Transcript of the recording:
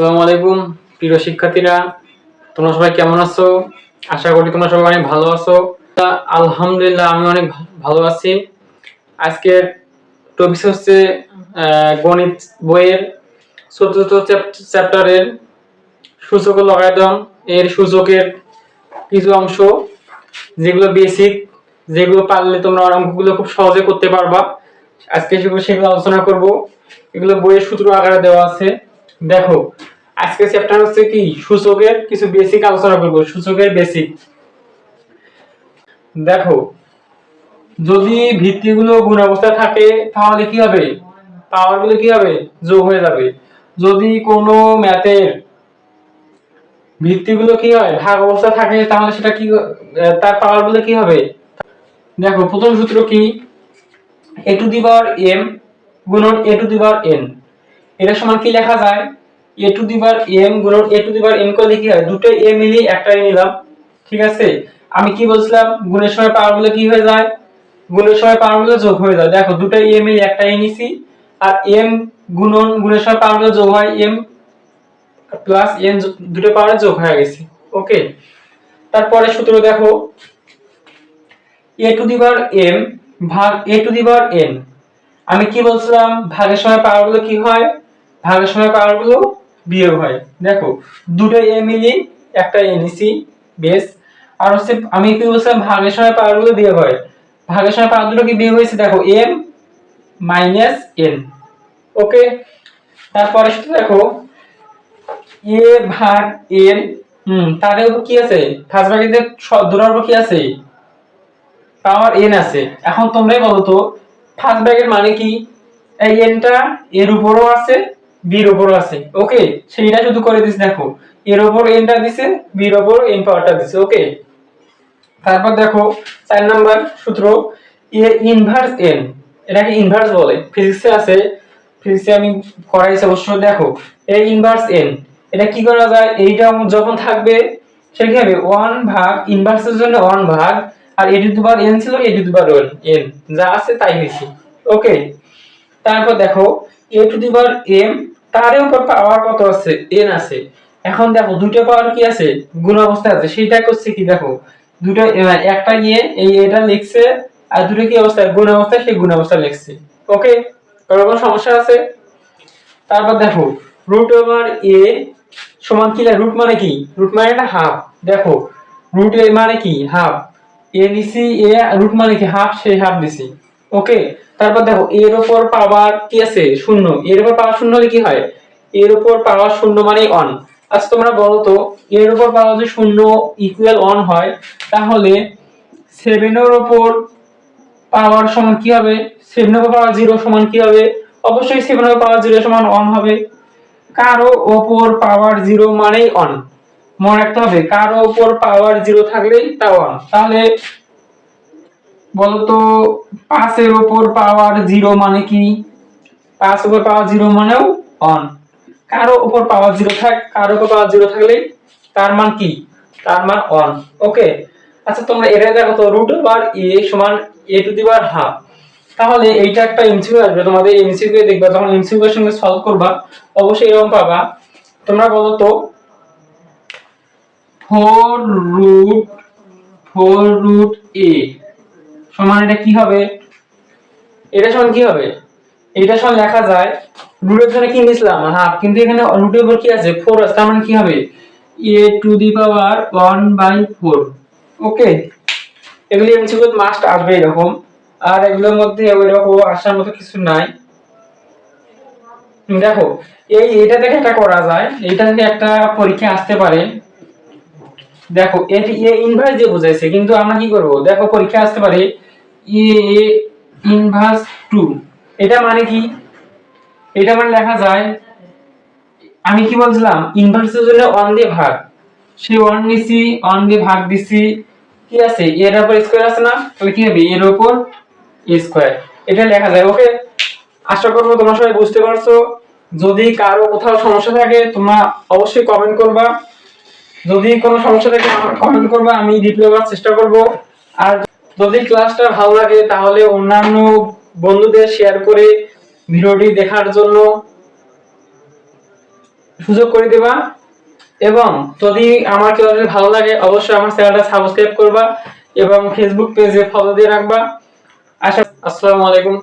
আসসালামু আলাইকুম প্রিয় শিক্ষার্থীরা, তোমরা সবাই কেমন আছো? আশা করি তোমরা সবাই অনেক ভালো আছো। আলহামদুলিল্লাহ আমি অনেক ভালো আছি। আজকের টপিক হচ্ছে গণিত বইয়ের চতুর্থ চ্যাপ্টারের সূচক ও লগারিদম এর সূচকের কিছু অংশ, যেগুলো বেসিক, যেগুলো পারলে তোমরা অঙ্কগুলো খুব সহজে করতে পারবা। আজকে সেগুলো আলোচনা করব। এগুলো বইয়ের সূত্র আকারে দেওয়া আছে। দেখো, আজকে চ্যাপ্টার হচ্ছে কি সূচকের কিছু বেসিক আলোচনা করব। সূচকের বেসিক। দেখো, যদি ভিত্তিগুলো গুণ অবস্থায় থাকে তাহলে কি হবে? পাওয়ারগুলো কি হবে? যোগ হয়ে যাবে। যদি কোনো ম্যাথের ভিত্তিগুলো কি হয়? ভাগ অবস্থায় থাকে তাহলে সেটা কি, তার পাওয়ারগুলো কি হবে? দেখো, প্রথম সূত্র কি? a to the power m গুণন a to the power n। এটা সমান কি লেখা যায়? a to the power m গুণন a to the power n করলে কি হয়? দুটো a মিলিয়ে একটা নিলাম, ঠিক আছে? আমি কি বলছিলাম? গুণের সময় পাওয়ারগুলো কি হয়ে যায়? গুণের সময় পাওয়ারগুলো যোগ হয়ে যায়। দেখো, দুটো a মিলিয়ে একটা নিছি, আর m গুণের সময় পাওয়ারগুলো যোগ হয়, m প্লাস n দুটো পাওয়ারে যোগ হয়ে গেছে। ওকে, তারপরে সূত্র দেখো, a to the power m ভাগ a to the power n। আমি কি বলছিলাম? ভাগের সময় পাওয়ারগুলো কি হয়? ভাগের সময় পাওয়ারগুলো বিয়োগ হয়। দেখো, দুটো a মিলি একটা a নিছি, বেস। আর হচ্ছে আমি কি বলছিলাম? ভাগের সময় পাওয়ারগুলো বিয়োগ হয়। ভাগের সময় পাওয়ার দুটো কি বিয়োগ হয়েছে? দেখো, m মাইনাস n। ওকে, তারপরে সেটা দেখো, a ভাগ n, তার উপর কি আছে? ফার্স্ট ব্র্যাকেটে দুটোর উপর কি আছে? পাওয়ার n আছে। এখন তোমরাই বলো তো, ফার্স্ট ব্র্যাকেট মানে কি? এই n টা এর উপরও আছে, b এর উপরও আছে। ওকে, সেইটা শুধু করে দিছি। দেখো, এর উপর n টা দিছে, b এর উপর n পাওয়ারটা দিছে। ওকে, তারপর দেখো 4 নাম্বার সূত্র, a ইনভার্স n। এটাকে ইনভার্স বলে, ফিজিক্সে আছে, ফিজিক্সে আমি করাইছি অবশ্য। দেখো, a ইনভার্স n, এটা কি করা যায়? এইটা যখন থাকবে সেটা কি হবে? 1 ভাগ, ইনভার্সের জন্য 1 ভাগ, আর a to the power n ছিল, a to the power n, যা আছে তাই হইছে। ওকে, তারপর দেখো, a to the power m, তার উপর পাওয়ার কত আছে? n আছে। এখন দেখো, দুটো পাওয়ার কি আছে? গুণ অবস্থায় আছে। সেটা করছে কি? দেখো, দুটো একটা নিয়ে এই এটা লিখছে, আর দুটো কি অবস্থায়? গুণ অবস্থায়, সেই গুণ অবস্থায় লিখছে। ওকে, কোনো সমস্যা আছে? তারপর দেখো, রুট ওভার a সমান কি? রুট মানে কি? রুট মানে এটা হাফ। দেখো, রুট a মানে কি? হাফ। a নিছি, a রুট মানে কি? হাফ, সেই হাফ দিছি। ওকে, তারপর দেখো, এর উপর পাওয়ার কি আছে? শূন্য। এর উপর পাওয়ার শূন্য হলে কি হয়? এর উপর পাওয়ার শূন্য মানে অন। আচ্ছা, তোমরা বলো তো, এর উপর পাওয়ার যদি শূন্য ইকুয়াল অন হয়, তাহলে 7 এর উপর পাওয়ার সমান কি হবে? 7 এর উপর পাওয়ার 0 সমান কি হবে? অবশ্যই 7 এর উপর পাওয়ার 0 সমান 1 হবে। কারো উপর পাওয়ার 0 মানেই অন। মনে রাখতে হবে, কারো উপর পাওয়ার 0 থাকলেই তা অন। তাহলে বলতো, 5 এর উপর পাওয়ার 0 মানে কি? 5 উপর পাওয়ার 0 মানেও অন। কারো উপর পাওয়ার 0 কারো উপর পাওয়ার 0 থাকলে তার মান কি? তার মান অন। ওকে, আচ্ছা তোমরা এটা দেখো তো, রুট ওভার a সমান a to the power half. তাহলে এইটা একটা এমসিকিউ আসবে তোমাদের। এমসিকিউ দেখবা, যখন এমসিকিউ এর সঙ্গে সলভ করবা অবশ্যই এরকম পাবা। তোমরা বলো তো, 4 রুট 4 রুট a সমান এটা কি হবে? এটা সমান কি হবে? এটা সমান লেখা যায়, রুটের জন্য কি নিছিলাম? হাফ, কিন্তু এখানে রুটের উপর কি আছে? 4 আছে। তার মানে কি হবে? a টু দি পাওয়ার 1/4। ওকে, এগুলি এমসিকিউ মাস্ট আসবে এরকম। আর এগুলোর মধ্যে ওইরকম আসার মতো কিছু নাই। দেখো, এটা থেকে একটা করা যায়, এটা থেকে একটা পরীক্ষা আসতে পারে। দেখো, এটি এ ইনভার্স দিয়ে বোঝাইছে, কিন্তু আমরা কি করব? দেখো, পরীক্ষা আসতে পারে এ ইনভার্স 2। এটা মানে কি? এটা মানে লেখা যায়, আমি কি বলছিলাম? ইনভার্সের জন্য 1 দিয়ে ভাগ, সেই 1 নিছি, 1 দিয়ে ভাগ দিছি, কি আছে? এর উপর স্কয়ার আছে না? তাহলে কি হবে? এর উপর a স্কয়ার। এটা লেখা যায়। ওকে, আশা করব তোমরা সবাই বুঝতে পারছো। যদি কারো কোথাও সমস্যা থাকে তোমরা অবশ্যই কমেন্ট করবা। যদি কোনো সমস্যা থাকে কমেন্ট করবা, আমি রিপ্লাই করার চেষ্টা করব। আর যদি ক্লাসটা ভালো লাগে তাহলে অন্যান্য বন্ধুদের শেয়ার করে ভিডিওটি দেখার জন্য সুযোগ করে দেবা। এবং যদি আমার কেউ ভালো লাগে অবশ্যই আমার চ্যানেলটা সাবস্ক্রাইব করবা এবং ফেসবুক পেজে ফলো দিয়ে রাখবা। আসসালামু আলাইকুম।